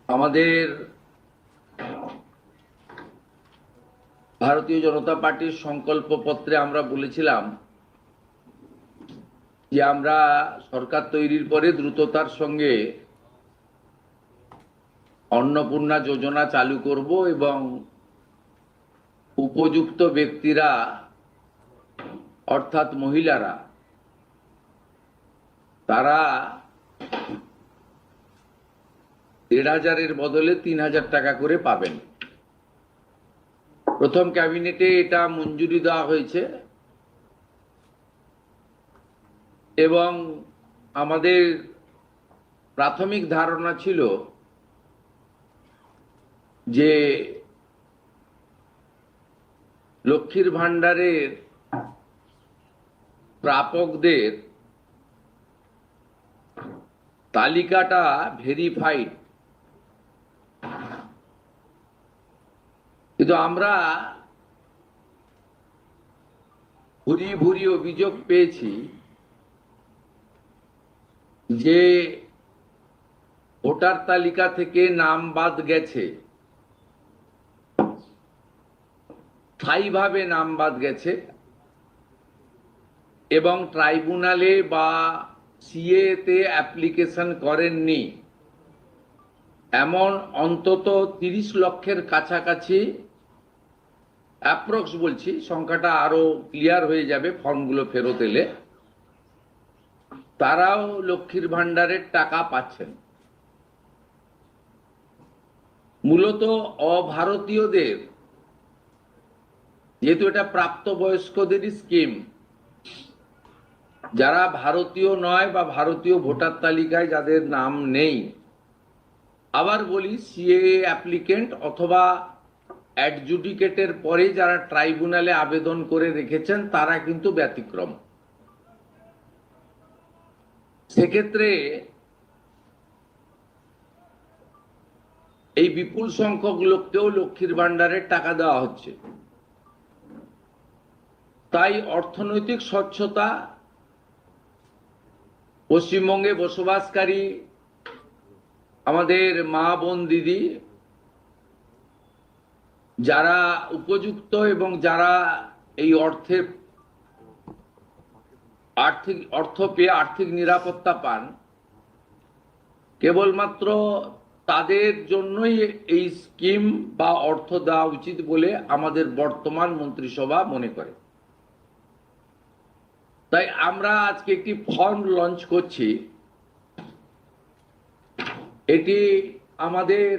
আমাদের ভারতীয় জনতা পার্টির সংকল্পপত্রে আমরা বলেছিলাম যে আমরা সরকার তৈরির পরে দ্রুততার সঙ্গে অন্নপূর্ণা যোজনা চালু করব এবং উপযুক্ত ব্যক্তিরা অর্থাৎ মহিলারা তারা ১,৫০০-এর বদলে ৩,০০০ টাকা করে পাবেন। প্রথম ক্যাবিনেটে এটা মঞ্জুরি দেওয়া হয়েছে এবং আমাদের প্রাথমিক ধারণা ছিল যে লক্ষ্মীর ভাণ্ডারের প্রাপকদের তালিকাটা ভেরিফাইড, কিন্তু আমরা ভুরি ভুরি অভিযোগ পেয়েছি যে ভোটার তালিকা থেকে নাম বাদ গেছে, স্থায়ীভাবে নাম বাদ গেছে এবং ট্রাইব্যুনালে বা সিএ তে অ্যাপ্লিকেশন করেননি এমন অন্তত ৩০ লক্ষের কাছাকাছি, অ্যাপ্রক্স বলছি, সংখ্যাটা আরো ক্লিয়ার হয়ে যাবে ফর্মগুলো ফেরত এলে, তারাও লক্ষ্মীর ভাণ্ডারের টাকা পাচ্ছেন। মূলত অভারতীয়দের, যেহেতু এটা প্রাপ্তবয়স্কদেরই স্কিম, যারা ভারতীয় নয় বা ভারতীয় ভোটার তালিকায় যাদের নাম নেই, আবার বলি সিএ অ্যাপ্লিকেন্ট অথবা অ্যাডজুডিকেটের পরে যারা ট্রাইব্যুনালে আবেদন করে রেখেছেন তারা কিন্তু ব্যতিক্রম। সেক্ষেত্রে এই বিপুল সংখ্যক লোককেও লক্ষ্মীর ভাণ্ডারের টাকা দেওয়া হচ্ছে। তাই অর্থনৈতিক স্বচ্ছতা, পশ্চিমবঙ্গে বসবাসকারী আমাদের মা বোন দিদি যারা উপযুক্ত এবং যারা এই অর্থ পেয়ে আর্থিক নিরাপত্তা পান, কেবলমাত্র তাদের জন্যই এই স্কিম বা অর্থ দেওয়া উচিত বলে আমাদের বর্তমান মন্ত্রিসভা মনে করে। তাই আমরা আজকে একটি ফর্ম লঞ্চ করছি। এটি আমাদের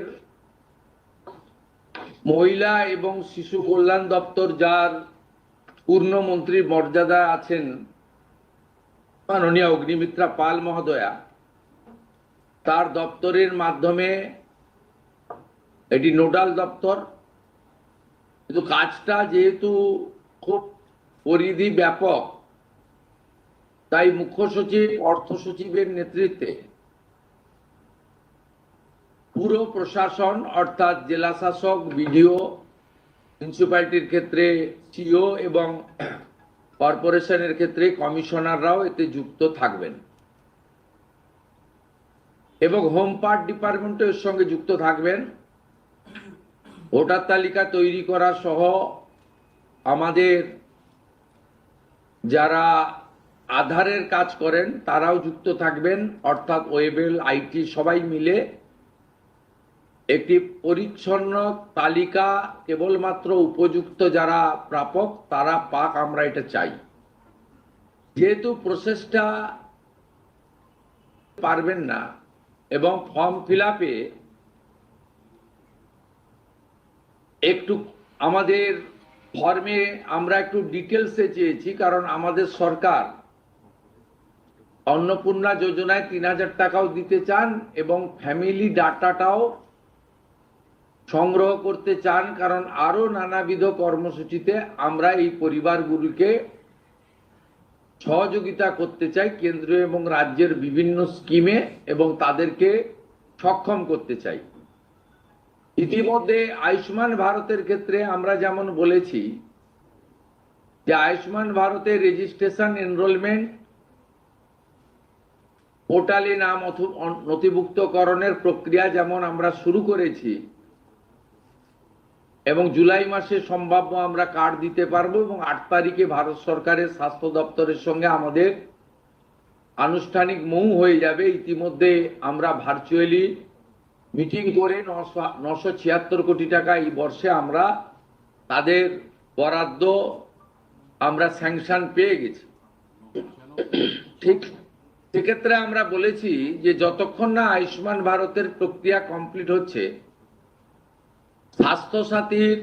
মহিলা এবং শিশু কল্যাণ দপ্তর, যার পূর্ণমন্ত্রীর মর্যাদা আছেন মাননীয় অগ্নিমিত্রা পাল মহোদয়া, তার দপ্তরের মাধ্যমে, এটি নোডাল দপ্তর, কিন্তু কাজটা যেহেতু খুব পরিধি ব্যাপক, তাই মুখ্য সচিব, অর্থ সচিবের নেতৃত্বে পুরো প্রশাসন অর্থাৎ জেলা শাসক, বিডিও, মিউনিসিপ্যালিটির ক্ষেত্রে সিও এবং কর্পোরেশনের ক্ষেত্রে কমিশনাররাও এতে যুক্ত থাকবেন এবং হোম পার্ট ডিপার্টমেন্টও এর সঙ্গে যুক্ত থাকবেন। ভোটার তালিকা তৈরি করা সহ আমাদের যারা আধারের কাজ করেন তারাও যুক্ত থাকবেন, অর্থাৎ ওয়েবেল, আইটি সবাই মিলে একটি পরিচ্ছন্ন তালিকা কেবলমাত্র উপযুক্ত যারা প্রাপক তারা পাক, আমরা এটা চাই। যেহেতু প্রসেসটা পারবেন না এবং ফর্ম ফিল আপে একটু আমাদের ফর্মে আমরা একটু ডিটেলসে চেয়েছি, কারণ আমাদের সরকার অন্নপূর্ণা যোজনায় ৩,০০০ টাকাও দিতে চান এবং ফ্যামিলি ডাটাটাও সংগ্রহ করতে চান, কারণ আরো নানাবিধ কর্মসূচিতে আমরা এই পরিবারগুলিকে সহযোগিতা করতে চাই কেন্দ্রীয় এবং রাজ্যের বিভিন্ন স্কিমে এবং তাদেরকে সক্ষম করতে চাই। ইতিমধ্যে আয়ুষ্মান ভারতের ক্ষেত্রে আমরা যেমন বলেছি যে আয়ুষ্মান ভারতের রেজিস্ট্রেশন, এনরোলমেন্ট পোর্টালে নাম নথিভুক্তকরণের প্রক্রিয়া যেমন আমরা শুরু করেছি এবং জুলাই মাসে সম্ভাব্য আমরা কার্ড দিতে পারবো এবং 8 তারিখে ভারত সরকারের স্বাস্থ্য দপ্তরের সঙ্গে আমাদের আনুষ্ঠানিক মৌ হয়ে যাবে। ইতিমধ্যে আমরা ভার্চুয়ালি মিটিং করে 976 কোটি টাকা এই বর্ষে আমরা তাদের বরাদ্দ আমরা স্যাংশন পেয়ে গেছি। ঠিক সেক্ষেত্রে আমরা বলেছি যে যতক্ষণ না আয়ুষ্মান ভারতের প্রক্রিয়া কমপ্লিট হচ্ছে, স্বাস্থ্যসাথীর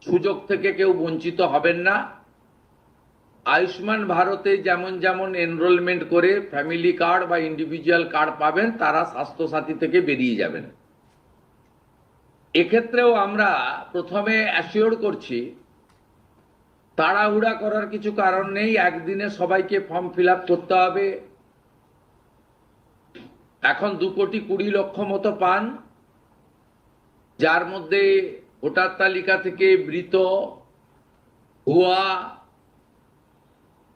সুযোগ থেকে কেউ বঞ্চিত হবেন না। আয়ুষ্মান ভারতে যেমন যেমন এনরোলমেন্ট করে ফ্যামিলি কার্ড বা ইন্ডিভিজুয়াল কার্ড পাবেন, তারা স্বাস্থ্যসাথী থেকে বেরিয়ে যাবেন। এক্ষেত্রেও আমরা প্রথমে অ্যাসিওর করছি তাড়াহুড়া করার কিছু কারণ নেই। একদিনে সবাইকে ফর্ম ফিল আপ করতে হবে। এখন 2,20,00,000 মতো পান, যার মধ্যে ভোটার তালিকা থেকে মৃত, ভুয়া